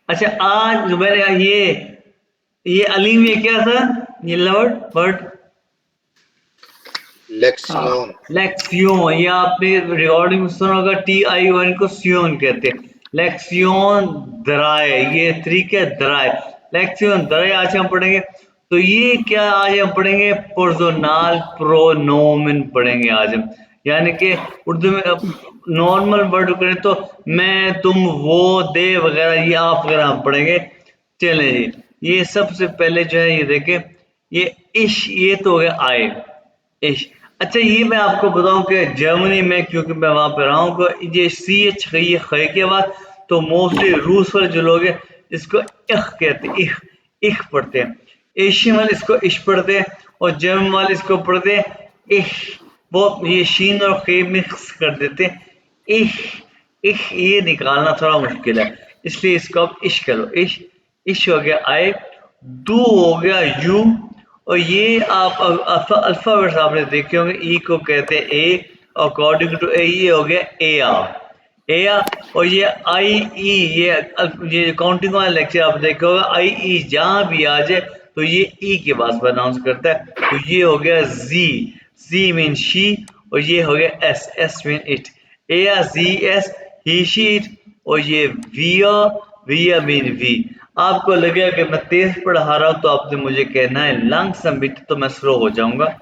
अच्छा, आज मैंने ये अलीम, ये क्या था? ये वर्ड लेक्सियन। लेक्सियोन, ये आपने रिकॉर्डिंग में सुना होगा, TION को सियोन कहते हैं। लेक्सियोन दराय, ये तरीके दराय, लेक्सियोन दराय आज हम पढ़ेंगे। तो ये क्या आज हम पढ़ेंगे? पर्सोनल प्रोनोमिन पढ़ेंगे आज हम। यानी कि उर्दू में नॉर्मल वर्ड करें तो मैं, तुम, वो, दे वगैरह, ये आप वगैरह हम पढ़ेंगे। चलें जी, ये सबसे पहले जो है ये देखें, ये इश, ये तो हो गया आए, इश। अच्छा, ये मैं आपको बताऊं कि जर्मनी में, क्योंकि मैं वहां पे रहा हूँ, ये CH ये ख के बाद तो मोस्टली रूस वाले जो लोग हैं इसको इख कहते हैं, इख पढ़ते हैं। एशियन वाले इसको इश पढ़ते हैं, और जर्मन वाले इसको पढ़ते हैं इश। वो ये शीन और खे मिक्स कर देते हैं, इश। इश ये निकालना थोड़ा मुश्किल है, इसलिए इसको आप इश करो, इश। इश हो गया आई, दू हो गया यू, और ये आप अल्फाबेट्स आपने देखे होंगे, ई को कहते हैं ए, अकॉर्डिंग टू ए, ये हो गया एया। और ये आई ई, ये काउंटिंग वाला लेक्चर आप देखे होगा, आई ई जहां भी आ जाए तो ये ई के पास प्रोनाउंस करता है। तो ये हो गया जी, जी मीन शी, और ये हो गया एस, एस मीन इट, एया जी एस, ही शी इट। और ये विया, विया मीन वी। आपको लगेगा कि मैं तेज पढ़ा रहा हूं तो आपने मुझे कहना है लंग समिट, तो मैं स्लो हो जाऊंगा।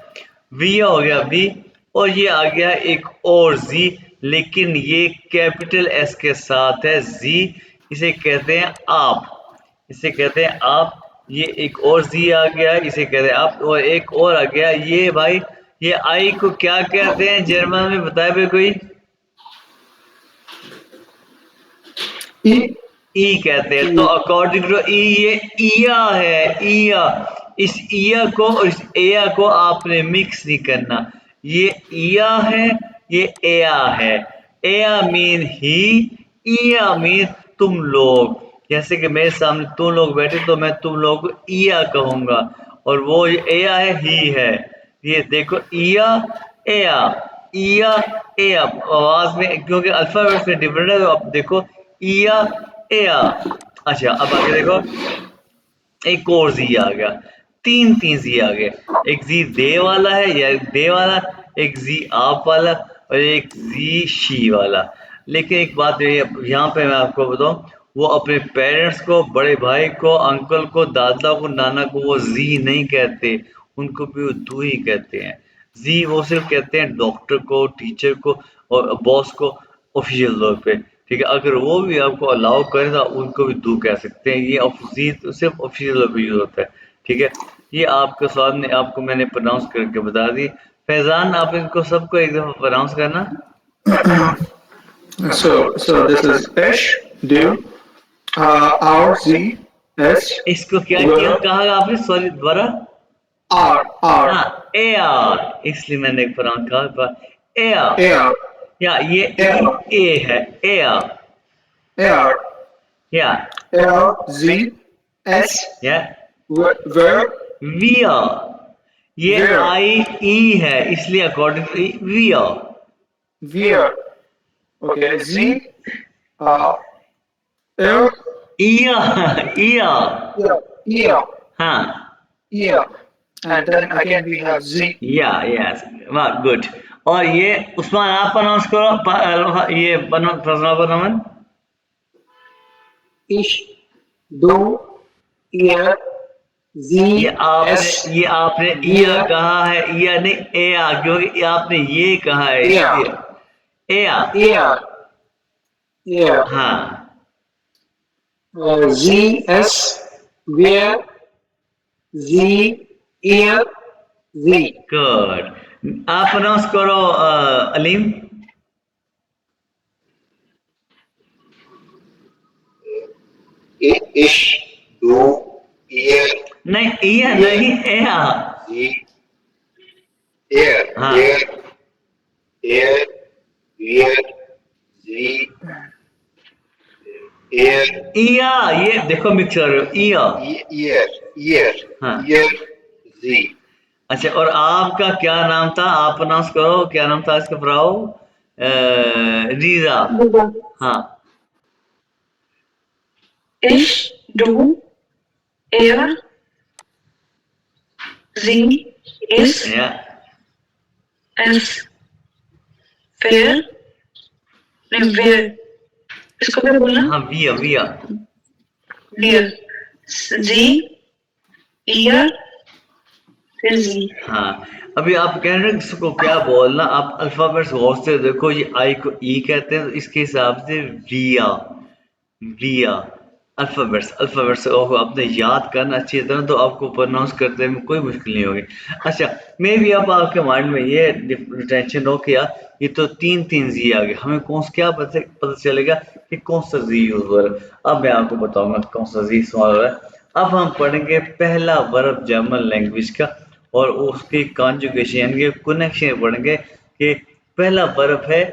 विया हो गया वी, और ये आ गया एक और जी, लेकिन ये कैपिटल एस के साथ है जी, इसे कहते हैं आप, इसे कहते हैं आप। ये एक और जी आ गया, इसे कहते हैं आप। और एक और आ गया ये भाई, ये आई को क्या कहते हैं जर्मन में, बताए भाई कोई? ई ई कहते हैं। तो अकॉर्डिंग टू ई ये इया है, इया। इस इया को और इस एया को आपने मिक्स नहीं करना, ये इया है, ये एया है। एया मीन ही, इया मीन तुम लोग। जैसे कि मेरे सामने तुम लोग बैठे तो मैं तुम लोग को इया कहूंगा, और वो एया है, ही है। ये देखो, इया, एया, इया, एया, आवाज में क्योंकि अल्फाबेट्स में डिफरेंट है, तो आप देखो इया, एया। अच्छा, अब आगे देखो, एक और जी आ गया, तीन तीन जी आ गए। एक जी दे वाला है, या दे वाला, एक जी आप वाला, और एक जी शी वाला। लेकिन एक बात यहाँ पे मैं आपको बताऊं, वो अपने पेरेंट्स को, बड़े भाई को, अंकल को, दादा को, नाना को वो जी नहीं कहते, उनको भी वो तू ही कहते हैं। जी वो सिर्फ कहते हैं डॉक्टर को, टीचर को, और बॉस को, ऑफिशियल तौर पे। ठीक है, अगर वो भी आपको अलाउ करे तो उनको भी तू कह सकते हैं। ये जी तो सिर्फ ऑफिशियल तौर पे यूज होता है। ठीक है, ये आपके सामने आपको मैंने प्रोनाउंस करके बता दी। फैजान, आप इनको सबको एक दफा प्रोनाउंस करना। So this is ish, do, R, Z, S, इसको क्या किया will, कहा आपने, सॉरी दोबारा? R, हाँ, ए आर, इसलिए मैंने एक प्रोनाउंस कहा ए आर। Air, या ये Air, ए है, ए आर। Air, या L, Z, S, या where, वी आर, ये where, आई ई है, इसलिए अकॉर्डिंग टू वी आर। where, okay, Z, uh, L, इया, इया। yeah, yeah, हाँ, yeah, and then again we have Z, या, यस, वाह, गुड। और ये उस्मान, आप प्रोनाउंस करो, ये प्रोनाउंस। ish, do, ear, ये Z, आपने S, ये आपने इया where, कहा है, इया नहीं एया, क्योंकि आपने ये कहा है ear, इसलिए एया। ear, ear, हाँ, Z, S, where, Z, ear, Z. Good. आप प्रोनाउंस करो अलीम। इश, दो, ईयर, नहीं, इया ईयर, नहीं, एया। जी, एयर, हाँ, एयर, एयर, ईयर, जी, एयर, इया, ये देखो मिक्स कर रहे हो, इया। ईयर, ईयर, हाँ, ईयर, जी। अच्छा, और आपका क्या नाम था? आप प्रोनाउंस करो, क्या नाम था इसका फ्राउ? रीजा। हाँ, ich, du, er, sie, is, Ja, es, wer, नहीं wer, इसको क्या बोलना? हाँ wir. Wir, sie, ihr, फिर sie. हाँ, अभी आप कह रहे हैं कि इसको क्या बोलना, आप अल्फाबेट्स गौर से देखो, ये आई को ई कहते हैं, तो इसके हिसाब से विया, विया, अल्फाबेट्स को आपने याद करना अच्छी तरह, तो आपको प्रोनाउंस करने में कोई मुश्किल नहीं होगी। अच्छा, मे भी अब आपके माइंड में ये टेंशन हो कि यार ये तो तीन तीन जी आ गए, हमें कौन सा क्या पता चलेगा कि कौन सा जी यूज हो रहा है। अब मैं आपको बताऊंगा कौन सा जी इस्तेमाल हो रहा है। अब हम पढ़ेंगे पहला वर्ब जर्मन लैंग्वेज का, और उसकी कॉन्जुगेशन यानी कि कनेक्शन पढ़ेंगे कि पहला वर्ब है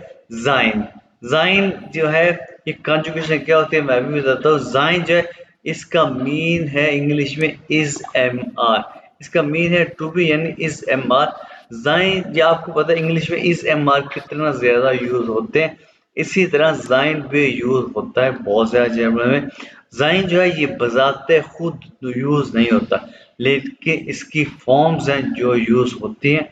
जाइन। जाइन जो है, ये कॉन्जुगेशन क्या होती है मैं भी बताता हूँ। जाइन जो है, इसका मीन है इंग्लिश में इज एम आर, इसका मीन है टू बी यानी इज एम आर। जाइन, ये आपको पता है इंग्लिश में इज एम आर कितना ज्यादा यूज होते हैं, इसी तरह जाइन भी यूज होता है बहुत ज्यादा जर्मन में। जाइन जो है ये बजाते खुद यूज नहीं होता, लेकिन इसकी फॉर्म्स हैं जो यूज होती हैं,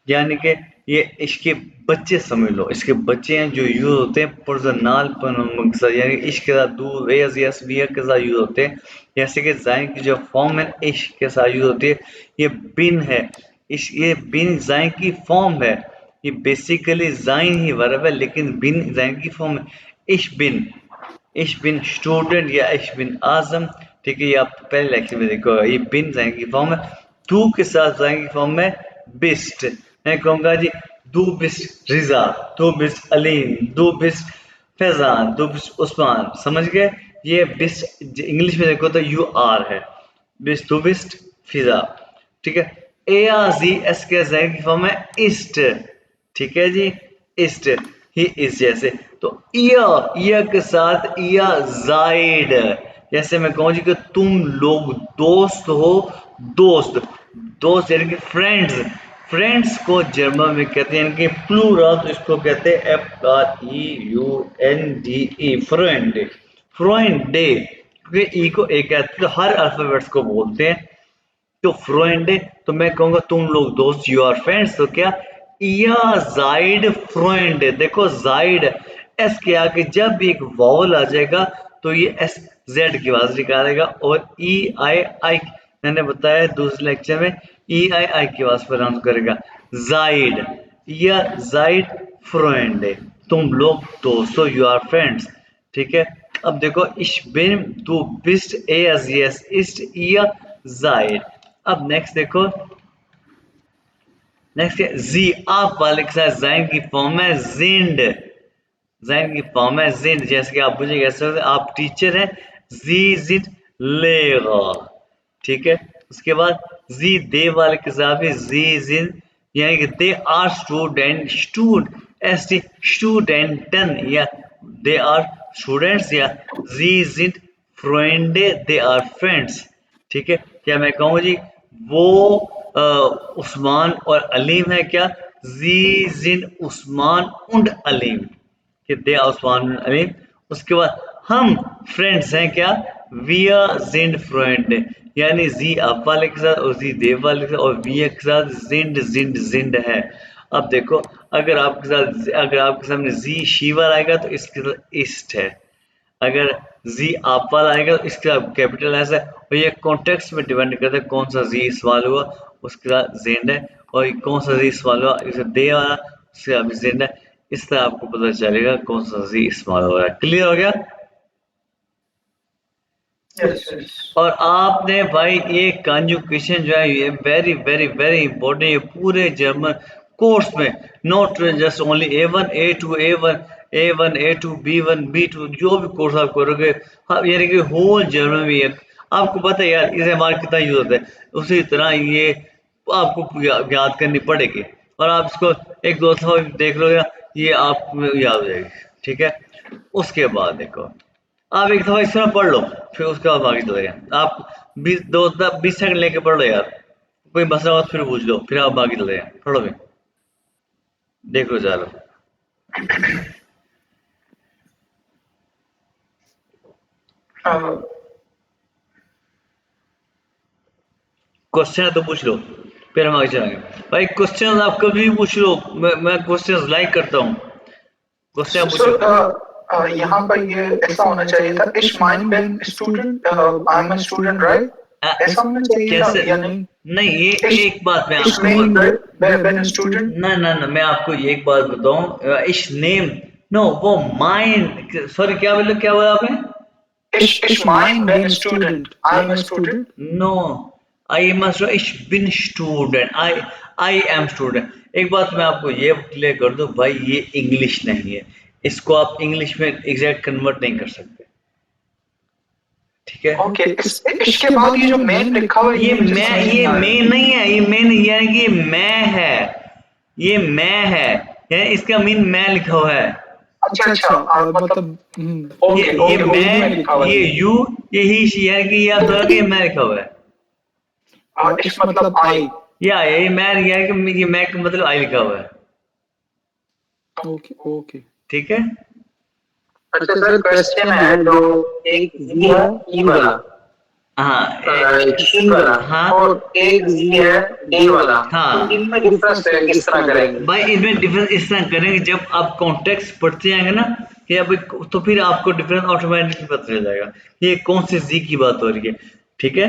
यानी कि ये इसके बच्चे समझ लो, इसके बच्चे हैं जो यूज होते हैं पुरजनाल प्रोनाउन के साथ, यानी इश्क के साथ, दूर एज यस बियर के साथ यूज होते हैं। जैसे कि जाइन की जो फॉर्म है इश्क के साथ यूज होती है, ये बिन है, ये बिन जाइन की फॉर्म है, ये बेसिकली जाइन ही वर्ब है लेकिन बिन जाइन की फॉर्म है। इश बिन, इश बिन स्टूडेंट या इश बिन आजम, ठीक है, ये आप पहले लेक्चर में देखो, ये बिन जाइन की फॉर्म है। तू के साथ जाइन की फॉर्म में बिस्ट, मैं कहूँगा जी दू बिस्ट रिजा, दू बिस्ट अलीम, दू बिस्ट फैजान, दू बिस्ट उस्मान, समझ गए। ये बिस्ट इंग्लिश में देखो तो यू आर है, बिस्ट दू बिस्ट फिजा, ठीक है। ए आर जी एस के जाइन की फॉर्म है इस्ट, ठीक है जी, इस्ट, ही इज जैसे। तो ईयर के साथ ईयर जाइड, जैसे मैं कहूँ जी कि तुम लोग दोस्त हो, दोस्त, दोस्त यानी कि फ्रेंड्स, फ्रेंड्स को जर्मन में कहते हैं यानी कि प्लूरल, तो इसको कहते हैं F R E U N D E, friend, friend, क्योंकि ई को एक कहते हैं तो हर अल्फाबेट्स को बोलते हैं, तो फ्रेंड, तो मैं कहूंगा तुम लोग दोस्त, यू आर फ्रेंड्स, तो क्या या जाइड फ्रेंड, देखो जाइड एस के आगे जब भी एक वॉवल आ जाएगा तो ये एस जेड की आवाज निकालेगा, और ई आई आई, मैंने बताया दूसरे लेक्चर में, ई आई आई की आवाज प्रोनाउंस करेगा, जाइड या जाइड फ्रेंड, तुम लोग दोस्तों, यू आर फ्रेंड्स, ठीक है। अब देखो इश बिन दू बिस्ट ए एस यस इस्ट या जाइड। अब नेक्स्ट देखो, नेक्स्ट है जी, आप वाले के साथ जाइन की फॉर्म है जिंड, जाइन की फॉर्म है जिंड, जैसे कि आप मुझे कह सकते हैं आप टीचर हैं, जी जिंड लेगा, ठीक है। उसके बाद जी दे वाले के साथ भी जी जिंड, यानी कि दे आर स्टूडेंट, स्टूड एस टी स्टूडेंटन, या दे आर स्टूडेंट्स, या जी जिंड फ्रेंडे, दे आर फ्रेंड्स, ठीक है। क्या मैं कहूँ जी वो उस्मान और अलीम है क्या, जी जिन उस्मान und अलीम, कि they are Usman und Aleem. उसके बाद हम फ्रेंड्स हैं क्या, wir sind फ्रेंड, यानी जी आप वाले के साथ और जी देव वाले के साथ और wir के साथ जिंड जिंड जिंड है। अब देखो अगर आपके साथ, अगर आपके सामने जी शीवर आएगा तो इसके साथ ईस्ट है, अगर जी आप वाला आएगा तो इसका कैपिटल ऐसा है, और ये कॉन्टेक्स्ट में डिपेंड करता है कौन सा जी सवाल हुआ, उसके साथ जेंड है, और ये कौन सा जी सवाल हुआ इसे दे वाला, उसके साथ जेंड है। इस तरह आपको पता चलेगा कौन सा जी इस्तेमाल हो रहा है। क्लियर हो गया। Yes, yes. और आपने भाई ये कॉन्जुगेशन जो है ये वेरी वेरी वेरी इंपॉर्टेंट, ये पूरे जर्मन कोर्स में, not just only A1 A2 A1 A2 B1 B2, जो भी कोर्स आप करोगे, हाँ, यानी कि होल जर्मन में ये आपको पता है यार इसे हमारा कितना यूज होता है, उसी तरह ये आपको याद करनी पड़ेगी, और आप इसको एक दो दफा देख लोगे ना, ये आपको याद हो जाएगी, ठीक है। उसके बाद देखो आप एक दफा इस तरह पढ़ लो, फिर उसके बाद आगे चले जाए आप, 20 सेकंड लेके पढ़ लो यार, कोई मसला हो तो फिर पूछ लो, फिर आप आगे चले जाए, पढ़ो फिर देख लो चलो। Uh, क्वेश्चन है तो पूछ लो, फिर हम आगे चलेंगे। भाई क्वेश्चन आप कभी भी पूछ लो, मैं क्वेश्चन लाइक करता हूँ, क्वेश्चन पूछो। यहाँ पर ये ऐसा होना चाहिए था, इश माइन बिन student, I am a student, right? ऐसा होना चाहिए था कैसे? या नहीं? नहीं, ये एक बात मैं इश आपको माइन बिन स्टूडेंट। ना ना ना, मैं आपको ये एक बात बताऊं, इश नेम, नो वो माइंड, सॉरी क्या बोला आपने? इश माइन बिन student, I am a student. No, I must, इश बिन स्टूडेंट, आई एम स्टूडेंट। एक बात मैं आपको ये क्लियर कर दूं भाई, ये इंग्लिश नहीं है, इसको आप इंग्लिश में एग्जैक्ट कन्वर्ट नहीं कर सकते, ठीक है? ओके, इसके बाद ये जो मेन लिखा हुआ है, ये मुझे मैं, समझ ये नहीं आ रहा है। मैं नहीं है, ये मैं नहीं, यानी कि ये मैं है, ये मैं है, यानी इसका मीन मैं लिखा हुआ है। अच्छा अच्छा, मतलब ये ओके ये ओके, उर्दू में लिखा मैं, हुआ ये है। यू, ये ही, यानी कि ये आप लगा कि मैं लिखा हुआ है, इश मतलब आई। या ये मैं, यानी कि ये मैं का मतलब आई लिखा हुआ है, ओके ओके। ठीक है? अच्छा सर, क्वेश्चन है जो एक जी है ई वाला, हाँ सी वाला, हाँ और एक जी है डी वाला, हाँ। तो इनमें डिफरेंस किस तरह करेंगे? भाई इसमें डिफरेंस इस तरह करेंगे, जब आप कॉन्टेक्स्ट पढ़ते जाएंगे ना कि अब, तो फिर आपको डिफरेंस ऑटोमेटिकली पता चल जाएगा ये कौन सी जी की बात हो रही है, ठीक है?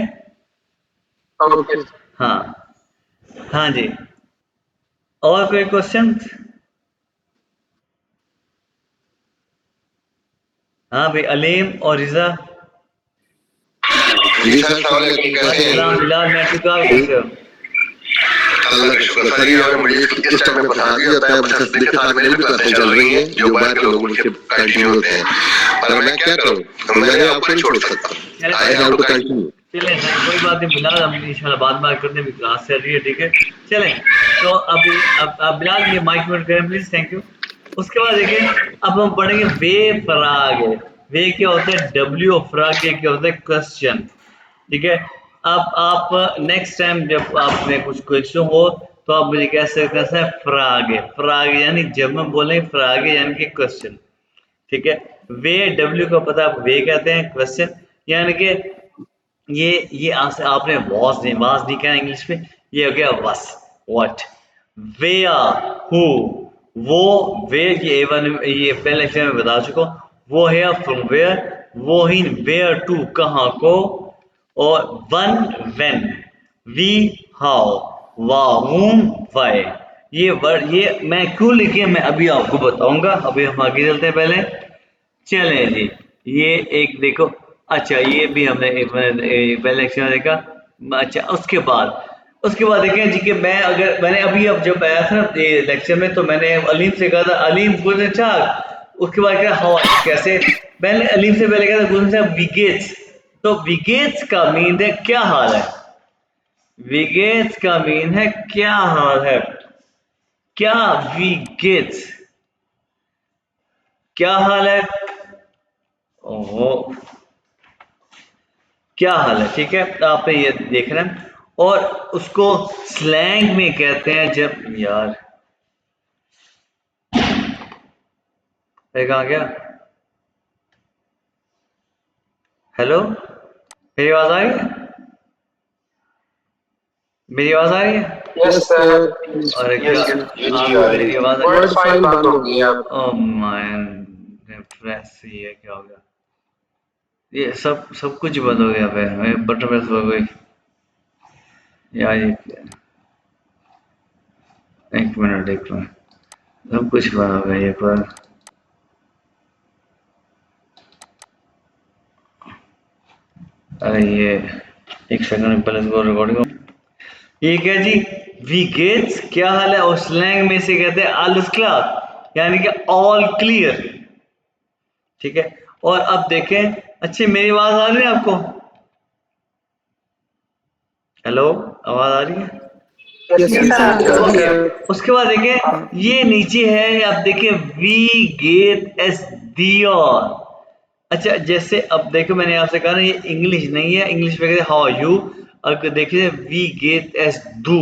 ओके। हाँ हाँ जी, और कोई क्वेश्चन? हाँ भाई, अलीम और रिजा। जी सर, अस्सलाम वालेकुम, कैसे हैं? सलाम बिलाल, मैं ठीक हूँ, आप कैसे हो? अल्लाह का शुक्र। सर ये आपने मुझे इस टाइम में फंसा दिया होता है, बस देखिए साथ मेरी भी क्लासें चल रही हैं, जो बाहर के लोग मुझसे कंटिन्यू होते हैं, पर मैं क्या करूं, मैं आपको नहीं छोड़ सकता, आई हैव टू कंटिन्यू। चलें ना, कोई बात नहीं बिलाल, हम इंशाल्लाह बाद में करते हैं, क्लास चल रही है, ठीक है? चलें, तो अभी अब बिलाल ये माइक म्यूट करें प्लीज, थैंक यू। उसके बाद देखिए, अब हम पढ़ेंगे वे फराग। वे क्या होता है? डब्ल्यू फराग के क्या होता है? क्वेश्चन, ठीक है? अब आप नेक्स्ट टाइम जब आप में कुछ क्वेश्चन हो तो आप मुझे कह सकते हैं फराग, फराग यानी जब हम बोलें फराग यानी कि क्वेश्चन, ठीक है? वे डब्ल्यू का पता आप वे कहते हैं, क्वेश्चन यानी कि ये आपने वॉज नहीं कहना इंग्लिश में, ये हो गया वस, व्हाट, वेयर, हु, वो, वे, ये ये पहले लेक्चर में बता चुका हूं, वो है फ्रॉम वेयर, वो ही वेयर टू कहाँ को, और वन व्हेन, वी हाउ, वाहूम वाई। ये वर्ड ये मैं क्यों लिखे मैं अभी आपको बताऊंगा, अभी हम आगे चलते हैं पहले। चलें जी, ये एक देखो, अच्छा ये भी हमने पहले लेक्चर में देखा। अच्छा उसके बाद देखें जी कि मैं अगर मैंने अभी अब जब आया था ना ये लेक्चर में, तो मैंने अलीम से कहा था, अलीम गुड चाक, उसके बाद क्या हाउ, कैसे, मैंने अलीम से पहले कहा था गुड साहब विगेट्स, तो विगेट्स का मीन है क्या हाल है, विगेट्स का मीन है क्या हाल है, क्या विगेट्स, क्या हाल है, ओहो क्या हाल है, ठीक है? आपने ये देख रहे हैं, और उसको स्लैंग में कहते हैं जब, यार कहाँ गया, हेलो, मेरी आवाज आ रही है, मेरी आवाज आ रही है? Yes sir. अरे क्या जी जी, आपको आ रही मेरी है। आवाज वर्ड फाइल बंद हो गई आप। ओह मैन, प्रेस ये क्या हो गया, ये सब कुछ बंद हो गया, बटन प्रेस हो गई यार, ये एक मिनट सब कुछ बंद हो गया ये पर, अरे ये एक सेकंड पहले इसको रिकॉर्डिंग, ये क्या जी, विगेट्स क्या हाल है, और स्लैंग में से कहते हैं alles klar, यानी कि ऑल क्लियर, ठीक है? और अब देखें, अच्छे मेरी आवाज आ रही है आपको, हेलो, आवाज आ रही है? Yes Yes, sir. सर। उसके बाद देखें ये नीचे है, अब देखें वी गेट एस दियोर, अच्छा जैसे अब देखो मैंने आपसे कहा ना ये इंग्लिश नहीं है, इंग्लिश में कहते हैं हाउ यू, अगर देखिए वी गेट एस डू,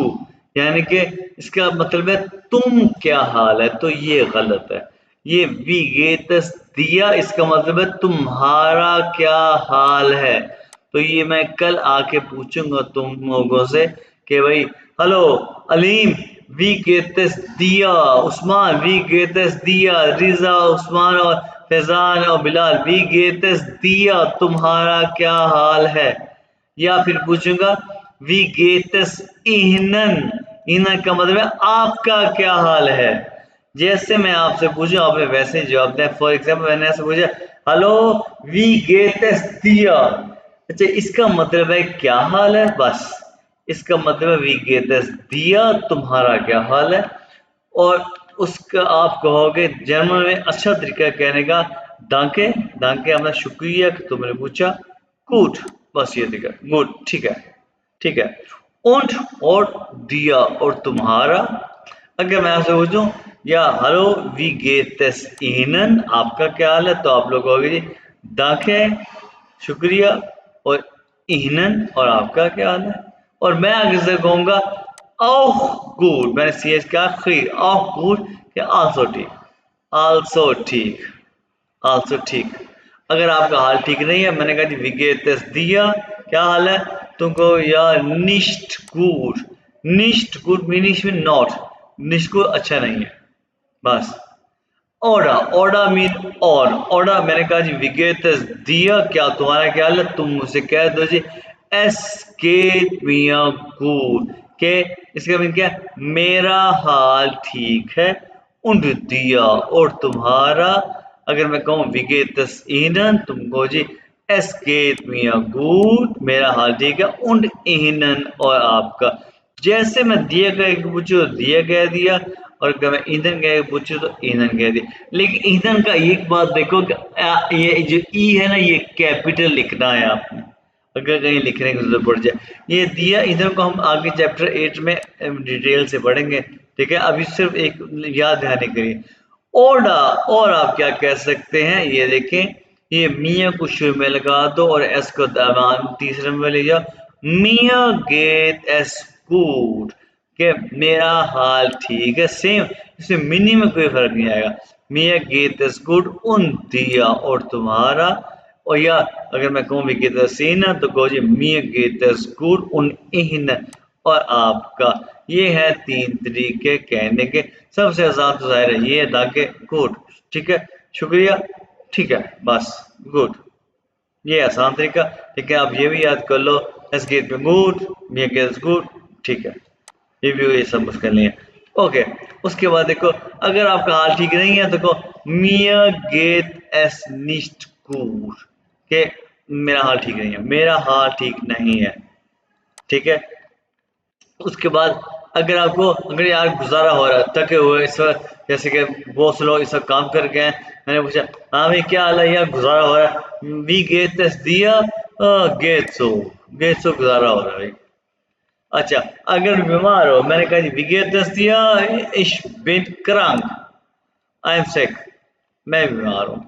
यानी कि इसका मतलब है तुम क्या हाल है, तो ये गलत है, ये वी गेट एस दिया, इसका मतलब है तुम्हारा क्या हाल है, तो ये मैं कल आके पूछूंगा तुम लोगों से कि भाई हेलो अलीम वी गेट दिया, उस्मान वी गेट दिया, रिजा उस्मान और फैजान और बिलाल वी गेट दिया, तुम्हारा क्या हाल है। या फिर पूछूंगा वी गेटस इहनन, इहनन का मतलब है आपका क्या हाल है। जैसे मैं आपसे पूछूं आपने वैसे ही जवाब दें। फॉर एग्जाम्पल मैंने ऐसे पूछा हेलो वी गेटस दिया, अच्छा इसका मतलब है क्या हाल है, बस इसका मतलब है वी गेटस दिया, तुम्हारा क्या हाल है। और उसका आप कहोगे जर्मन में अच्छा तरीका कहने का दांके, दांके हमारा शुक्रिया कि तुमने पूछा, गुड, बस ये तरीका, गुड, ठीक है, ठीक है। und और दिया और तुम्हारा, अगर मैं आपसे पूछूं या हेलो वी गेट्स ihnen, आपका क्या हाल है, तो आप लोग कहोगे जी दांके शुक्रिया और ihnen और आपका क्या हाल है। और मैं आगे से कहूंगा auch gut, मैंने सी एच क्या खी auch gut या आल्सो ठीक, आल्सो ठीक, आल्सो ठीक। अगर आपका हाल ठीक नहीं है, मैंने कहा जी विगेतस दिया क्या हाल है, तुमको या निश्ट गुड, निश्ट गुड मीनिंग में नॉट, निश्ट गुड अच्छा नहीं है, बस। ओडा, ओडा मीन और, ओडा मैंने कहा जी विगेतस दिया क्या तुम्हारा क्या हाल है, तुम मुझसे कह दो जी एस के मिया गुड के, इसका मीन क्या, मेरा हाल ठीक है, उन दिया और तुम्हारा। अगर मैं कहूँ विगेतस इहनन, तुम कहो जी एस गेट मिया गुड, मेरा हाल ठीक है, उन इहनन और आपका। जैसे मैं दिया कह के पूछू तो दिया कह दिया, और अगर मैं ईंधन कह के पूछू तो ईंधन कह दिया। लेकिन ईंधन का एक बात देखो कि ये जो ई है ना, ये कैपिटल लिखना है आपने, अगर कहीं लिखने की जरूरत पड़ जाए। ये दिया ईंधन को हम आगे चैप्टर 8 में डिटेल से पढ़ेंगे, ठीक है। अभी सिर्फ एक याद ध्यान करिए ओडा, और आप क्या कह सकते हैं, ये देखें ये मियाँ को शुरू में लगा दो और एस को तीसरे में ले जाओ, मियाँ गेट एस गुड के मेरा हाल ठीक है, सेम, इसमें मीनिंग में कोई फर्क नहीं आएगा। मियाँ गेट एस गुड उन दिया और तुम्हारा। और या अगर मैं कहूँ गेट सीना तो कहो जी मियाँ गेट एस गुड उन इहन और आपका। ये है 3 तरीके कहने के, सबसे आसान तो जाहिर है ये है ताकि गुड, ठीक है, शुक्रिया, ठीक है, बस गुड, ये आसान तरीका, ठीक है। आप ये भी याद कर लो एस गेट में गुड, मियाँ गेट्स गुड, ठीक है, ये भी ये सब कुछ कर लिया, ओके। उसके बाद देखो अगर आपका हाल ठीक नहीं है तो कहो मियाँ गेट एस निस्ट गुड के मेरा हाल ठीक नहीं है, मेरा हाल ठीक नहीं है, ठीक है। उसके बाद अगर आपको अगर यार गुजारा हो रहा है थके हुए इस वक्त, जैसे कि बहुत से लोग इस वक्त काम कर गए हैं, मैंने पूछा हाँ भाई क्या हाल है यार, गुजारा हो रहा है, वी गेट दिया गेट सो गुजारा हो रहा है भाई। अच्छा अगर बीमार हो, मैंने कहा जी वी गेट दिया इश बिन क्रंक, आई एम सिक, मैं बीमार हूँ,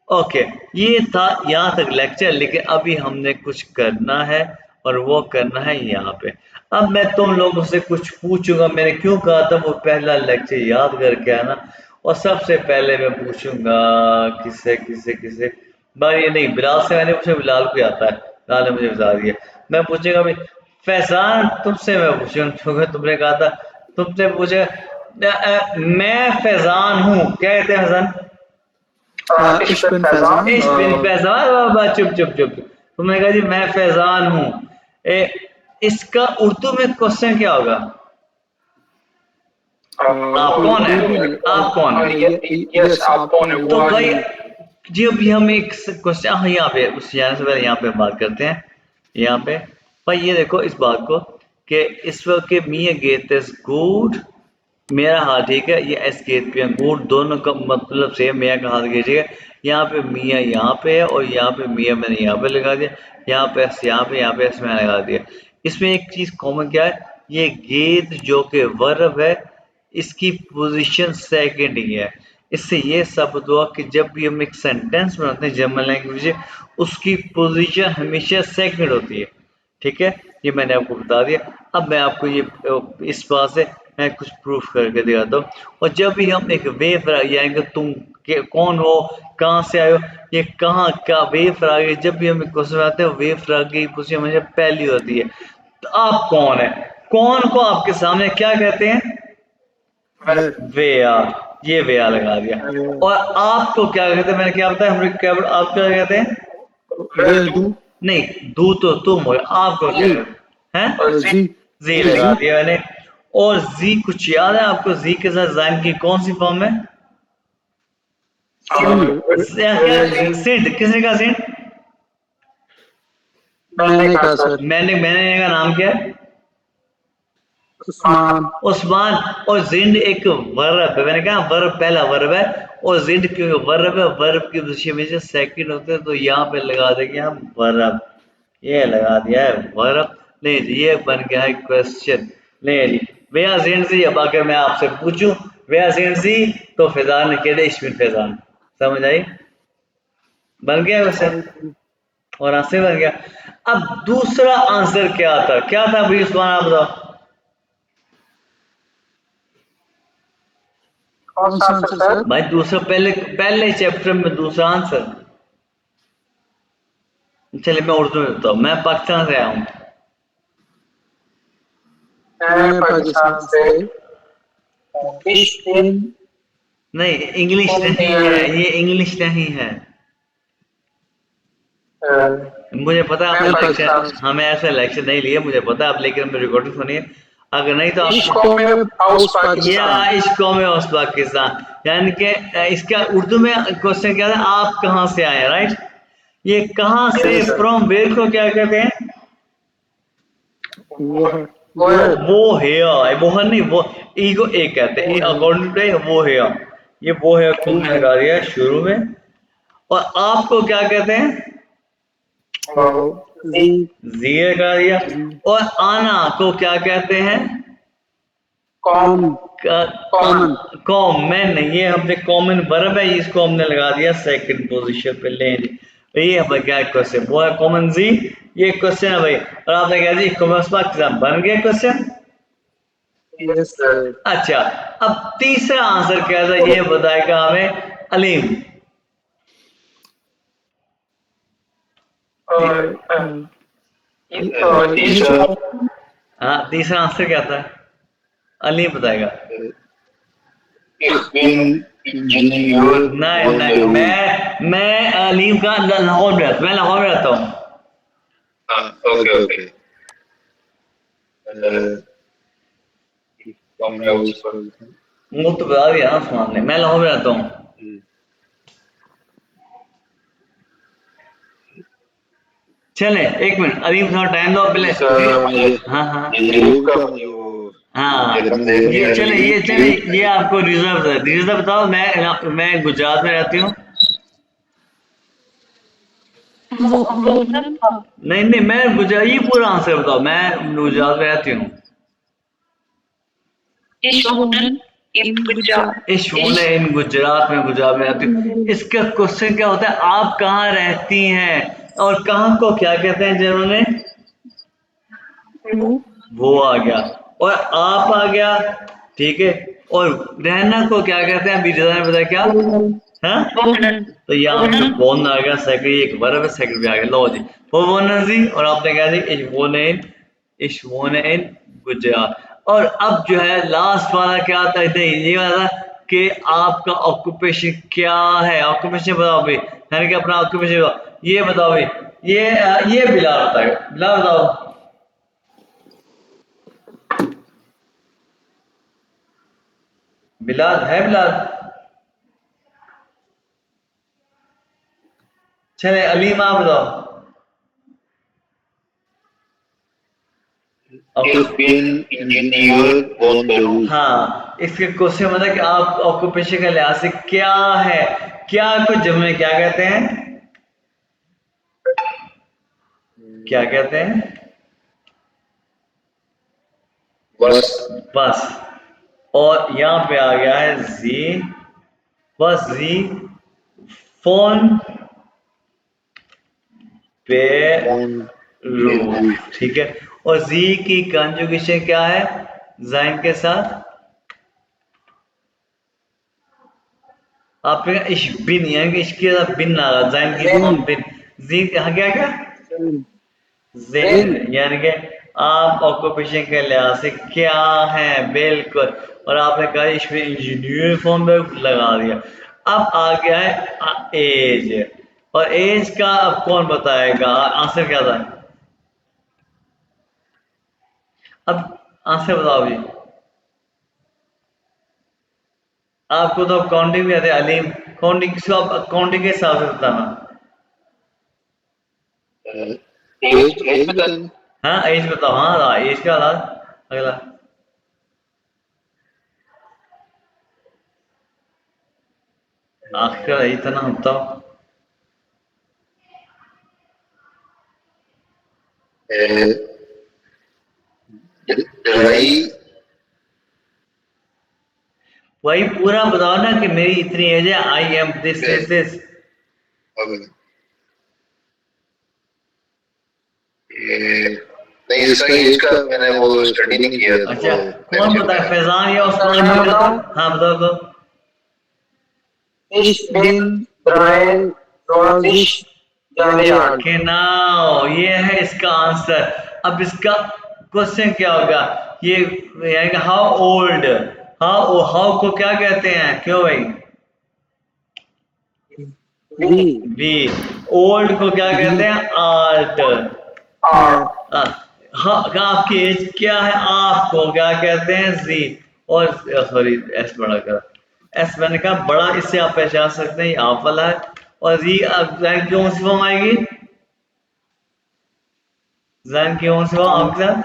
ओके। ये था यहाँ तक लेक्चर, लेकिन अभी हमने कुछ करना है और वो करना है यहाँ पे। अब मैं तुम लोगों से कुछ पूछूंगा, मैंने क्यों कहा था वो पहला लेक्चर याद करके आना। और सबसे पहले मैं पूछूंगा किससे किससे किससे, ये नहीं बिलाल से मैंने पूछा, बिलाल को आता है, बिलाल ने मुझे बता दिया। मैं पूछूंगा भाई फैजान, तुमसे मैं पूछूंगा क्योंकि तुमने कहा था, तुमसे पूछा मैं फैजान हूँ, क्या कहते हैं फैजान, Ich bin Faizan. इश्क बिन फैजान, चुप चुप चुप, तुमने कहा जी मैं फैजान हूँ, इसका उर्दू में क्वेश्चन क्या होगा, आप कौन है, आप कौन है, यस आप कौन है, तो वो भाई जी अभी हम एक क्वेश्चन, हाँ यहाँ पे उस जाने से पहले यहाँ पे बात करते हैं, यहाँ पे भाई ये देखो इस बात को कि इस वक्त के मियाँ गेट इज गुड, मेरा हाथ ठीक है, ये एस गेट पे गुड, दोनों का मतलब सेम, मियाँ का हाथ कीजिएगा, यहाँ पे मियाँ यहाँ पे है और यहाँ पे मियाँ मैंने यहाँ पे लगा दिया, यहाँ पे एस यहाँ पे एस मैंने लगा दिया। इसमें एक चीज कॉमन क्या है, ये गेट जो कि वर्ब है इसकी पोजीशन सेकंड ही है। इससे ये साबित हुआ कि जब भी हम एक सेंटेंस बनाते हैं जर्मन लैंग्वेज में, उसकी पोजीशन हमेशा सेकंड होती है, ठीक है, ये मैंने आपको बता दिया। अब मैं आपको ये इस बात से मैं कुछ प्रूफ करके दिखाता हूँ। और जब भी हम एक वे यानी कि तुम कि कौन हो, कहाँ से आए हो, ये कहाँ का वे फ्रागी। जब भी हमें क्वेश्चन आते हैं वे फ्रागी पोजीशन हमेशा पहली होती है। तो आप कौन है, कौन को आपके सामने क्या कहते हैं, वेयर, ये वेयर लगा दिया। और आपको क्या कहते हैं, मैंने क्या बताया, हम क्या आप क्या कहते हैं, नहीं दू तो तुम हो, आपको क्या है, जी लगा दिया मैंने। और जी कुछ याद है आपको, जी के साथ जाइन की कौन सी फॉर्म है, क्या सिंध, किसने कहा सिंध, मैंने कहा सर। मैंने का नाम क्या है, उस्मान। उस्मान। और जिंद एक वर्ब है, मैंने कहा वर्ब पहला वर्ब है, और जिंद क्योंकि वर्ब है, वर्ब की पोजीशन में से सेकंड होते हैं, तो यहाँ पे लगा देंगे हम वर्ब, ये लगा दिया है वर्ब। ले जी, ये बन गया है क्वेश्चन। ले जी, वेया जिंदगी। अब अगर मैं आपसे पूछूं वेया जिंदगी, तो फैजान ने कह दे इश्मिन फैजान, समझ आई, बन गया क्वेश्चन और आंसर बन गया। अब दूसरा आंसर क्या था भाई उस्मान, आप बताओ। कौन सा आंसर सर? भाई दूसरा, पहले चैप्टर में दूसरा आंसर। चलिए मैं उर्दू में बताऊँ, मैं पाकिस्तान से आया हूँ। मैं पाकिस्तान से। नहीं इंग्लिश नहीं है, ये इंग्लिश नहीं है, मुझे पता है मैं आपने पाकिस्तान लेक्चर, हमें ऐसा लेक्चर नहीं लिया मुझे पता है आप, लेकिन हमें रिकॉर्डिंग सुनी है, अगर नहीं तो इश्क आप में हाउस या पाकिस्तान। इश्कों में उस पाकिस्तान, यानी कि इसका उर्दू में क्वेश्चन क्या था, आप कहाँ से आए, राइट। ये कहाँ से, फ्रॉम वेयर को क्या कहते हैं, वो है, वो है नहीं, वो ईगो एक कहते हैं, अकॉर्डिंग टू वो है, ये वो है को मैंने लगा दिया शुरू में। और आपको क्या कहते हैं, जी लगा दिया। और आना को क्या कहते हैं, कौन? कॉमन। कॉमन, ये हमने कॉमन वर्ब है, इसको हमने लगा दिया सेकंड पोजीशन पे, ले ली। तो ये हमारा क्या क्वेश्चन, वो है कॉमन जी, ये क्वेश्चन है भाई। और आपने कहा जी कॉमर्स पाकिस्तान, बन गया क्वेश्चन। Yes sir. अच्छा, अब तीसरा आंसर क्या था, ये बताएगा हमें अलीम। हाँ, तीसरा आंसर क्या था, अलीम बताएगा। नहीं, मैं अलीम का लाहौर में रहता, मैं लाहौर में रहता हूँ। ओके। वो तो बता दिया ना उस्मान ने, मैं लाहौर में रहता हूँ। चले एक मिनट, अलीम थोड़ा टाइम दो पहले। हाँ हाँ हाँ, ये चले ये आपको रिजर्व है, रिजर्व बताओ। मैं गुजरात में रहती हूँ। नहीं मैं गुजरात, ये पूरा आंसर बताओ, मैं गुजरात में रहती हूँ। इश्वोने इन गुजरात में, गुजरात में रहती हूँ। इसका क्वेश्चन क्या होता है, आप कहाँ रहती हैं, और कहाँ को क्या कहते हैं जिन्होंने, वो आ गया, और आप आ गया, ठीक है। और रहना को क्या कहते हैं, अभी रिजा ने बताया क्या, हाँ, तो यहाँ पे बोन आ गया, सेकंड एक वर्ब है, सेकंड पे आ गया, लो जी वो बोनस जी। और आपने कहा जी इश्वोनेन गुजरात। और अब जो है लास्ट वाला क्या था, ये वाला कि आपका ऑक्यूपेशन क्या है, ऑक्यूपेशन बताओ भाई, यानी कि अपना ऑक्यूपेशन बताओ, ये बताओ भाई, ये बिलाल बताएगा, बिलाल बताओ। बिलाल है, बिलाल। चले अलीम आप बताओ। हाँ, इसके क्वेश्चन मतलब कि आप ऑक्यूपेशन के लिहाज से क्या है, क्या को जमे क्या कहते हैं, क्या कहते हैं, बस। और यहाँ पे आ गया है जी, बस जी, फोन पे रूफ, ठीक है। और जी की कंजुगेशन क्या है, जाइन के साथ आपने कहा इश बिन, यानी कि इसके साथ बिन लगा, जैन की फॉर्म बिन, जी यहाँ क्या क्या जेन, यानी कि आप ऑक्यूपेशन के लिहाज से क्या है, बिल्कुल। और आपने कहा इसमें इंजीनियर फॉर्म में लगा दिया। अब आ गया है एज, और एज का अब कौन बताएगा आंसर क्या था? अब आंसर बताओ जी। आपको तो काउंटिंग भी आते है अलीम, काउंटिंग किसको आप काउंटिंग के हिसाब से बताना। एज एज बताना। हाँ एज बताओ, हाँ एज का था अगला। आखिर इतना बताओ। ढाई। वही पूरा बताओ ना कि मेरी इतनी एज है, आई एम दिस। नहीं, इसका एज का मैंने वो स्टडी नहीं किया था। अच्छा कौन बताए, फैजान या उस्मान? मैं बताऊं? हाँ बताओ तो। Ich bin 23 Jahre alt. के नाउ, ये है इसका आंसर। अब इसका क्वेश्चन क्या होगा, ये हाउ ओल्ड, हाउ हाउ को क्या कहते हैं, क्यों भाई? Wie? बी। ओल्ड को क्या कहते हैं, आर्ट। R. हाँ आपकी एज क्या है, आपको क्या कहते हैं, जी। और सॉरी एस बड़ा कर, एस मैंने कहा बड़ा, इससे आप पहचान सकते हैं ये आप वाला है। और जी अब जैन की कौन सी फॉर्म आएगी, जैन की कौन सी फॉर्म आपके साथ?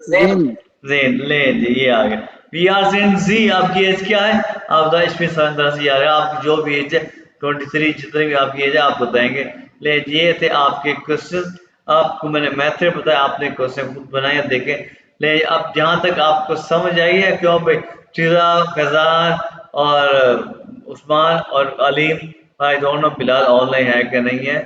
Zen. जेन, ले जी ये आ गया। वी आर जेन जी। आपकी एज क्या है आप बताओ, इसमें सन तरह से आ रहा है आपकी जो भी एज है, 23 जितनी भी आपकी एज है आप बताएंगे। ले ये थे आपके क्वेश्चन, आपको मैंने मेथड बताया, आपने क्वेश्चन खुद बनाया देखें। ले अब जहाँ तक आपको समझ आई है, क्यों भाई फिजा, फैजान और उस्मान और अलीम भाई दोनों बिलाल ऑनलाइन है कि नहीं है?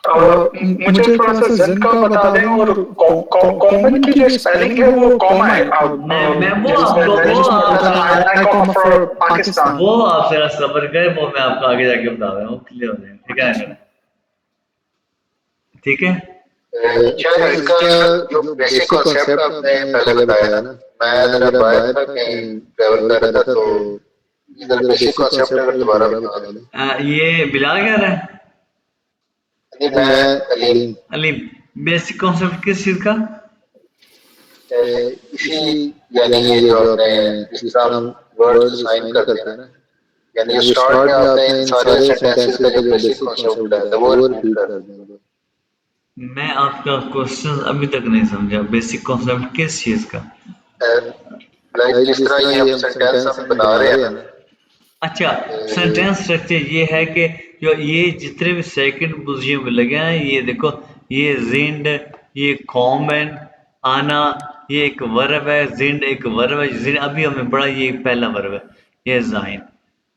मुझे थोड़ा सा जन का बता दें, और कॉमन की जो स्पेलिंग है वो कॉमा है। मैं वो जिसमें आपको मैं वो जिसमें आप, बताना I come from पाकिस्तान। वो आप जरा सब्र करें, वो मैं आपको आगे जाके बता रहा हूँ, क्लियर हो जाएगा, ठीक है मेरा, ठीक है। अच्छा, इसका जो बेसिक कॉन्सेप्ट आपने पहले बताया ना, मैं जरा बाहर था कहीं ट्रैवल कर रहा था, तो इधर बेसिक कॉन्सेप्ट अगर दोबारा बता दें। ये बिलाल कह रहा है, नहीं, मैं अलीम। अली बेसिक कॉन्सेप्ट किस चीज का? इसी, यानी ये जो आपने जिस तरह हम वर्ड साइन करते हैं ना, यानी जो स्टार्ट में आपने इन सारे सेंटेंसेस का जो बेसिक कॉन्सेप्ट बताया था वो रिपीट कर दें। मैं आपका क्वेश्चन अभी तक नहीं समझा, बेसिक कॉन्सेप्ट किस चीज का? लाइक जिस तरह ये हम सेंटेंस हम बना रहे हैं ना। अच्छा सेंटेंस स्ट्रक्चर ये है कि जो ये जितने भी सेकंड पोजीशन में लगे हैं, ये देखो, ये जिंड, ये कॉमन, आना, ये एक वर्ब है, जिंड एक वर्ब है, जिंड अभी हमें पढ़ा ये पहला वर्ब है, ये जाइन,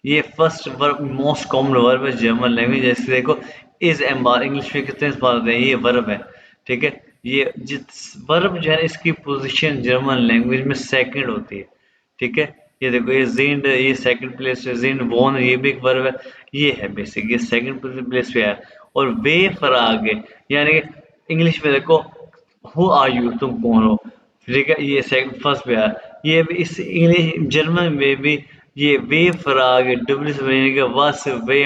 ये first verb most common verb है जर्मन लैंग्वेज। जैसे देखो इज एम्बार, इंग्लिश में कितने इस्तेमाल होते हैं, ये वर्ब है, ठीक है। ये जिस वर्ब जो है इसकी पोजीशन जर्मन लैंग्वेज में सेकंड होती है, ठीक है। ये देखो ये जिंड, ये सेकंड प्लेस पे, जिंड वोन ये भी एक वर्ब है, ये है बेसिक, ये सेकंड प्लेस पे है। और वे फराग है, यानी कि इंग्लिश में देखो हु आर यू, तुम कौन हो, ठीक है, ये सेकंड फर्स्ट पे है। ये भी इस इंग्लिश जर्मन में भी ये वे फराग है, डब्ल्यू से बनेगा कि वस, वे,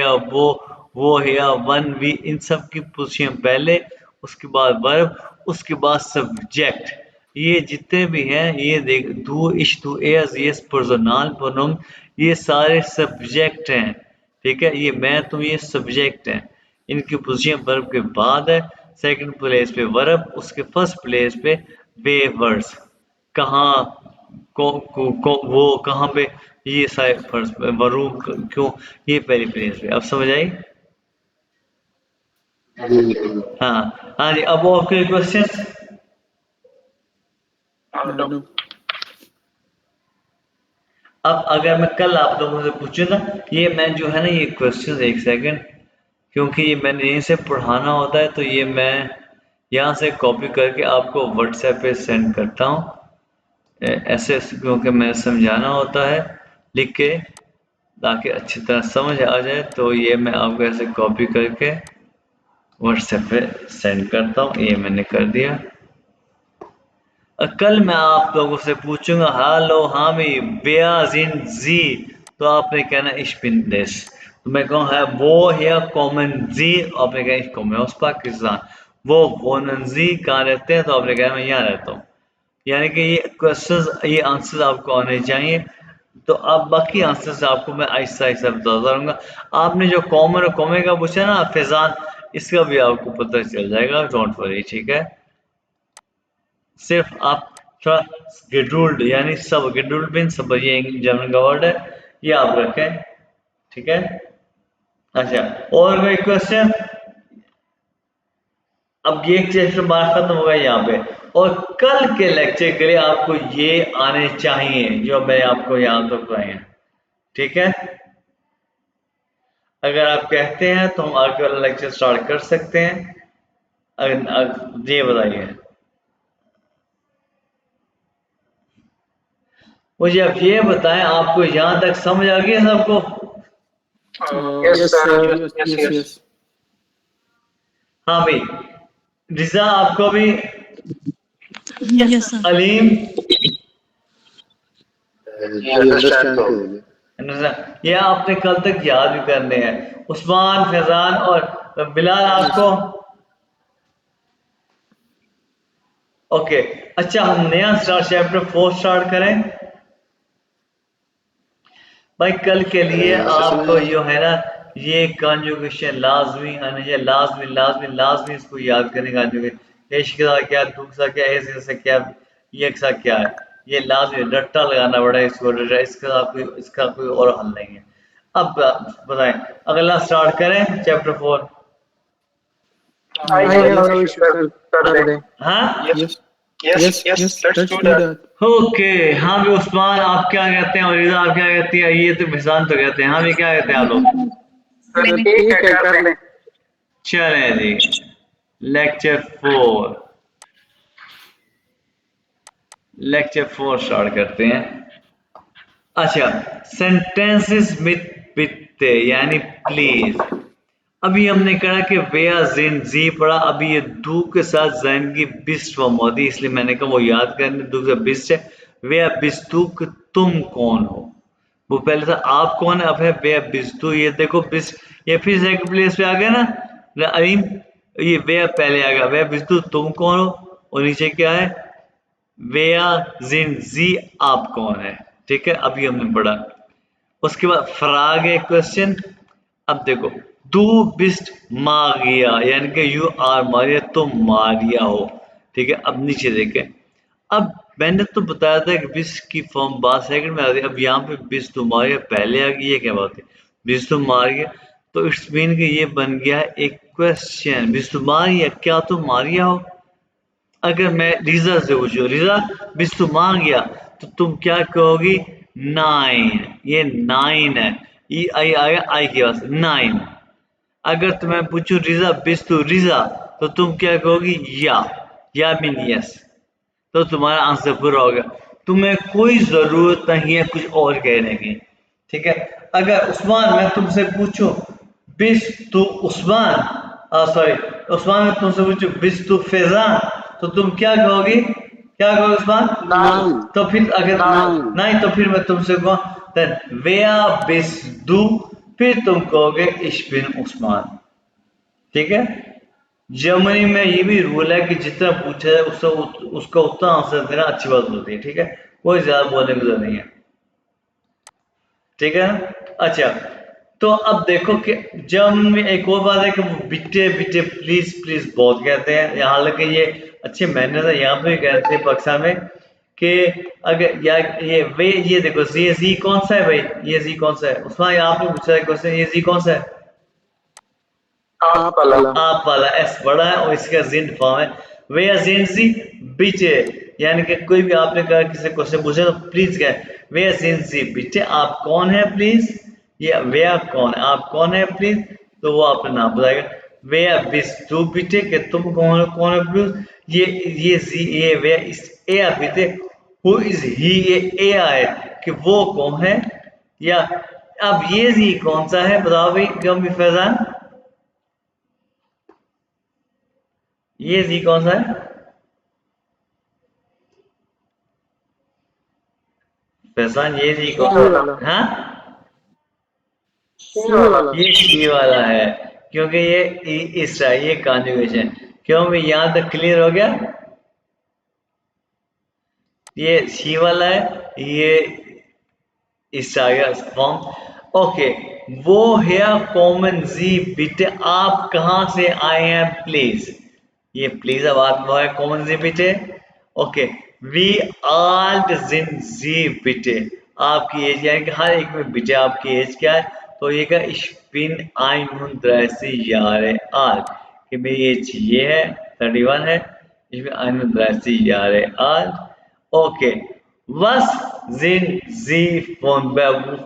वो है या वन, वी, इन सब की पोजीशन पहले, उसके बाद वर्ब, उसके बाद सब्जेक्ट। ये जितने भी हैं ये देख, दू, इश, दू, एस, यस, पर्सनल प्रोनाउन, ये सारे सब्जेक्ट हैं, ठीक है। ये मैं तुम ये सब्जेक्ट हैं, इनकी पोजीशन वर्ब के बाद है, सेकंड प्लेस पे वर्ब, उसके फर्स्ट प्लेस पे वे वर्ड्स, कहाँ वो कहाँ पे, ये सारे फर्स्ट वरू क्यों, ये पहली प्लेस पे। अब समझ आई? हाँ हाँ जी, अब आपके क्वेश्चन। No. अब अगर मैं कल आप लोगों से पूछूं ना, ये मैं जो है ना ये क्वेश्चन, एक सेकंड, क्योंकि ये मैंने यहीं से पढ़ाना होता है, तो ये मैं यहाँ से कॉपी करके आपको व्हाट्सएप पे सेंड करता हूँ, ऐसे क्योंकि मैं समझाना होता है लिख के। ताकि अच्छी तरह समझ आ जाए। तो ये मैं आपको ऐसे कॉपी करके व्हाट्सएप पे सेंड करता हूँ। ये मैंने कर दिया। कल मैं आप लोगों से पूछूंगा हालो हामी wer sind Sie, तो आपने कहना ich bin das। तो मैं कहूँ है woher kommen Sie, आपने कहा ich komme aus पाकिस्तान। वो wohnen Sie कहाँ रहते हैं, तो आपने कहा मैं यहाँ रहता हूँ। यानी कि ये क्वेश्चंस, ये आंसर्स आपको आने चाहिए। तो अब बाकी आंसर्स आपको मैं आहिस्ता आहिस्ता बताता रहूँगा। आपने जो कॉमन और कॉमे का पूछा ना फैजान, इसका भी आपको पता चल जाएगा, डोंट वरी, ठीक है। सिर्फ आप थोड़ा शेड्यूल्ड, यानी सब शेड्यूल्ड बिन सब, ये जर्मन का वर्ड है, ये आप रखें, ठीक है। अच्छा, और कोई क्वेश्चन? अब ये चैप्टर बात खत्म होगा यहाँ पे, और कल के लेक्चर के लिए आपको ये आने चाहिए जो मैं आपको यहाँ तक बताए हैं, ठीक है। अगर आप कहते हैं तो हम आगे वाला लेक्चर स्टार्ट कर सकते हैं। अगर ये बताइए मुझे, अब ये बताएं आपको यहाँ तक समझ आ गया सबको? Yes, Yes, sir. sir. Yes, Yes, yes. yes. हाँ भाई, रिजा आपको भी, Yes, sir. अलीम, जी अंडरस्टैंड तो हो गया। ये आपने कल तक याद भी करने हैं। उस्मान, फैजान और बिलाल आपको, ओके। अच्छा, हम नया चैप्टर 4 स्टार्ट करें भाई। कल के लिए आपको जो है ना, ये कॉन्जुगेशन लाजमी आना चाहिए, लाजमी लाजमी लाजमी इसको याद करने का। कॉन्जुगेशन इश्क का क्या, दुख सा क्या, ऐसे से क्या, ये सा क्या है, ये लाजमी रट्टा लगाना पड़ा है इसको, इसका कोई और हल नहीं है। अब बताएं, अगला स्टार्ट करें chapter 4। I I have have no no issue, issue, sir. sir. Sir, Sir, then. हाँ, Yes. Yes, yes. Let's do that. Okay. हाँ भी उस्मान, आप क्या कहते हैं, और रिजा आप क्या कहती है? ये तो फैजान तो कहते हैं। हाँ भी क्या कहते हैं आप लोग? Sir, ठीक है, कर लें। चले जी, लेक्चर 4 स्टार्ट करते हैं। अच्छा, सेंटेंसेस विद यानी प्लीज। अभी हमने कहा कि वेया जिन जी पढ़ा, अभी ये दू के साथ जैन की बिस्ट फॉर्म होती है, इसलिए मैंने कहा वो याद करने, दू का बिस्ट है। वेया बिस्तुक, तुम कौन हो। वो पहले था आप कौन है, अब है वेया बिस्तु। ये देखो बिस्ट, ये फिर सेकंड प्लेस पे आ गया ना अलीम, ये वेया पहले आ गया, वेया बिस्तु तुम कौन हो, और नीचे क्या है, वेया जिन जी आप कौन है, ठीक है। अभी हमने पढ़ा। उसके बाद फ्राग है क्वेश्चन। अब देखो, दू बिस्ट मारिया, यानी कि यू आर मारिया, तुम मारिया हो, ठीक है। अब नीचे देखें, अब मैंने तो बताया था कि बिस्ट की फॉर्म बाद सेकंड में आ गई, अब यहाँ पे बिस्ट तुम मारिया पहले आ गई, ये क्या बात है, बिस्ट तुम मारिया। तो इट्स मीन कि ये बन गया है एक क्वेश्चन, बिस्ट तुम मारिया, क्या तुम मारिया हो। अगर मैं रिजा से पूछूं, रिजा बिस्तु मांग गया, तो तुम क्या कहोगी, 9। ये 9 है, ई आई आया, आई के पास 9। अगर तुम्हें पूछूं रिजा बिस्तु रिजा, तो तुम क्या कहोगी, या मीन यस। तो तुम्हारा आंसर पूरा हो गया। तुम्हें कोई जरूरत नहीं है कुछ और कहने की, ठीक है। अगर उस्मान मैं तुमसे पूछूं बिस्तु उस्मान, सॉरी उस्मान मैं तुमसे पूछूं बिस्तु फैजान, तो तुम क्या कहोगे, क्या कहोगे उस्मान? Noun. तो फिर अगर Noun. नहीं, तो फिर मैं तुमसे कहूँ देन वेया बिस्तु, फिर तुम कहोगे इश बिन उस्मान, ठीक है। जर्मनी में ये भी रूल है कि जितना पूछा जाए उसका उतना आंसर देना अच्छी बात होती है, ठीक है। कोई ज्यादा बोलने की जरूरत नहीं है, ठीक है ना। अच्छा, तो अब देखो कि जर्मन में एक और बात है कि वो बिटे बिटे प्लीज प्लीज बहुत कहते हैं, हालांकि ये अच्छे मैनर्स है, यहाँ पे भी कहते हैं पाकिस्तान में कि अगर या ये देखो, ये जी कौन सा है भाई, ये जी कौन सा है उसमें, आपने पूछा है क्वेश्चन, ये जी कौन सा है, आप वाला। आप वाला, एस बड़ा है और इसका जिंड फॉर्म है। वे जिंजी बीचे, यानी कि कोई भी आपने कहा किसी क्वेश्चन पूछे तो प्लीज क्या है, वे जिंजी बीचे, आप कौन है प्लीज, ये वे आप कौन है, आप कौन है प्लीज, तो वो आपने नाम बताएगा। वे बिस टू बीटे कि तुम कौन है प्लीज, ये जी ये वे इस ए बीते, हु इज ही, ये ए आए कि वो कौन है, या अब ये जी कौन सा है बताओ भाई, क्यों भी फैजान, ये जी कौन सा है फैजान, ये जी कौन, हाँ ये सी वाला है, क्योंकि ये इस रहा ये कॉन्जुगेशन। क्यों भी यहाँ तक क्लियर हो गया, ये सी वाला है, ये इस आ गया फॉर्म। ओके, वो है कॉमन जी बिट, आप कहाँ से आए हैं प्लीज, ये प्लीज अब आप वो है कॉमन जी बिटे। ओके, वी आल्ट जिन जी बिटे, आपकी एज यानी कि हर एक में बिटे आपकी एज क्या है, तो ये का ich bin 31 Jahre alt, कि मेरी एज ये है 31 है, इसमें 31 Jahre alt। Okay, was sind Sie von Beruf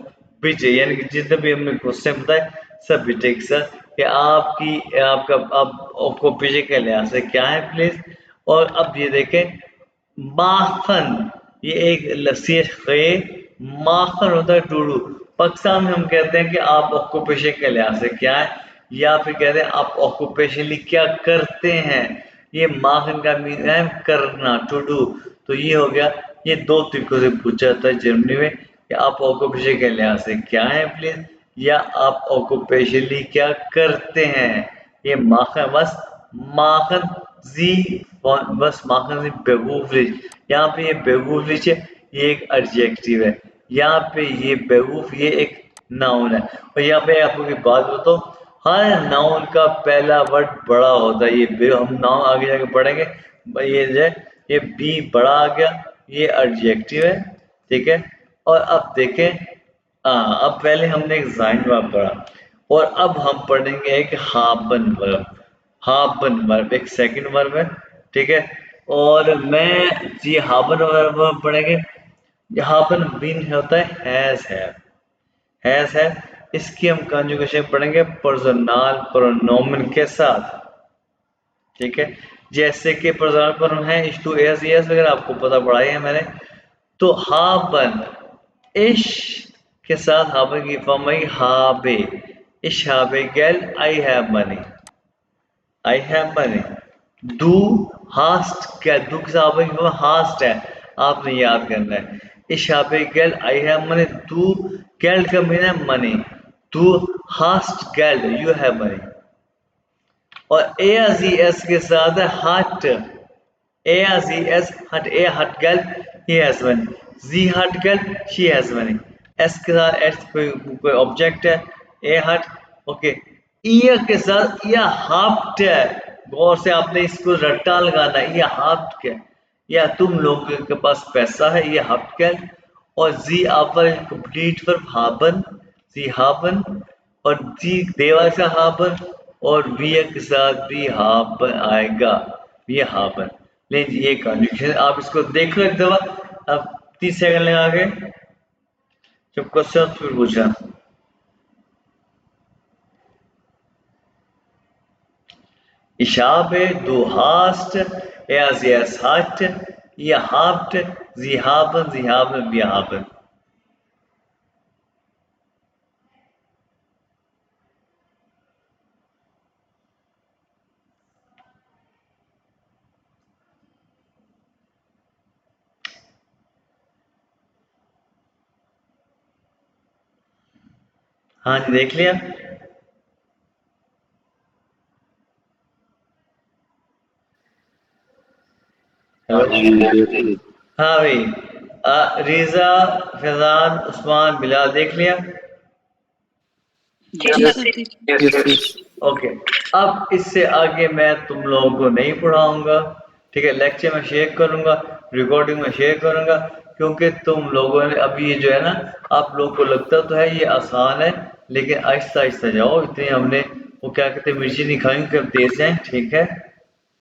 बिटे, यानी कि जितने भी हमने क्वेश्चन बताए सब बिटे के साथ, कि आपकी आपका आपको पीछे के लिहाज से क्या है प्लीज। और अब ये देखें माखन, ये एक लस्सी है, माखन होता है टूडू। पाकिस्तान में हम कहते हैं कि आप ऑक्यूपेशन के लिहाज से क्या है, या फिर कहते हैं आप ऑक्यूपेशनली क्या करते हैं। ये माखन का मीन है करना, टू डू। तो ये हो गया, ये दो तरीकों से पूछा जाता है जर्मनी में कि आप ऑक्यूपेशन के लिहाज से क्या है प्लीज, या आप ऑक्यूपेशनली क्या करते हैं। ये माखन बस माखन जी, बस माखन जी बेवकूफिश, यहाँ पे ये बेवकूफिश है, ये एक एडजेक्टिव है। यहाँ पे ये बेवकूफ ये एक नाउन है। और यहाँ पे आपको एक बात बताओ, हर नाउन का पहला वर्ड बड़ा होता है। ये हम नाउन आगे जाके पढ़ेंगे, ये जो है ये बी बड़ा आ गया, ये एडजेक्टिव है, ठीक है। और अब देखें, अब पहले हमने एक जाइन वर्ब पढ़ा, और अब हम पढ़ेंगे एक हाबन वर्ब। हाबन वर्ब एक सेकंड वर्ब है, ठीक है। और मैं जी हाबन वर्ब पढ़ेंगे, हाबन बिन होता है, इसकी हम कंजुगेशन पढ़ेंगे पर्सनल प्रोनोमेन के साथ, ठीक है। जैसे कि पर्सनल प्रोनोमेन है इश टू एस यस वगैरह, आपको पता पढ़ाई है मैंने। तो हाबन इश के साथ हाबन की फॉर्म आई हाबे, इश हाबे गेल I have money, I have money. डू हास्ट, क्या डू के साथ हाबन की फॉर्म हास्ट है, आपने याद करना है। इश हाबे गेल आई हैव मनी, डू गेल का मीन है मनी, डू हास्ट गेल यू हैव मनी। और एस के साथ है हट, एस हट, ए हट गर्ल ही हैज मनी, जी हट गर्ल शी हैज मनी। एस के साथ एस कोई ऑब्जेक्ट है, ए हट। ओके, ईयर के साथ यह हाफ्ट है, गौर से आपने इसको रट्टा लगाना है, यह हाफ्ट क्या, या तुम लोगों के पास पैसा है, ये हाफ्ट क्या। और जी आपका कंप्लीट वर्ब हाबन, जी हाबन, और जी देवा से हाबन, और वी के साथ भी हाबन आएगा, ये हाबन। लेकिन ये कंजूगेशन आप इसको देख लो एक दफा। अब 30 सेकंड लगा के जब क्वेश्चन फिर पूछा, Ich habe, du hast, sie es hat, ihr habt, sie haben, wir haben। हाँ जी, देख लिया। हाँ भाई, रिजा, फैजान, उस्मान, बिलाल देख लिया। ओके, अब इससे आगे मैं तुम लोगों को नहीं पढ़ाऊंगा, ठीक है। लेक्चर में शेयर करूंगा, रिकॉर्डिंग में शेयर करूंगा, क्योंकि तुम लोगों ने अभी ये जो है ना, आप लोगों को लगता तो है ये आसान है, लेकिन आहिस्ता आहिस्ता जाओ। इतनी हमने वो क्या कहते हैं मिर्ची नहीं खाएंगे, कब तेज जाए, ठीक है।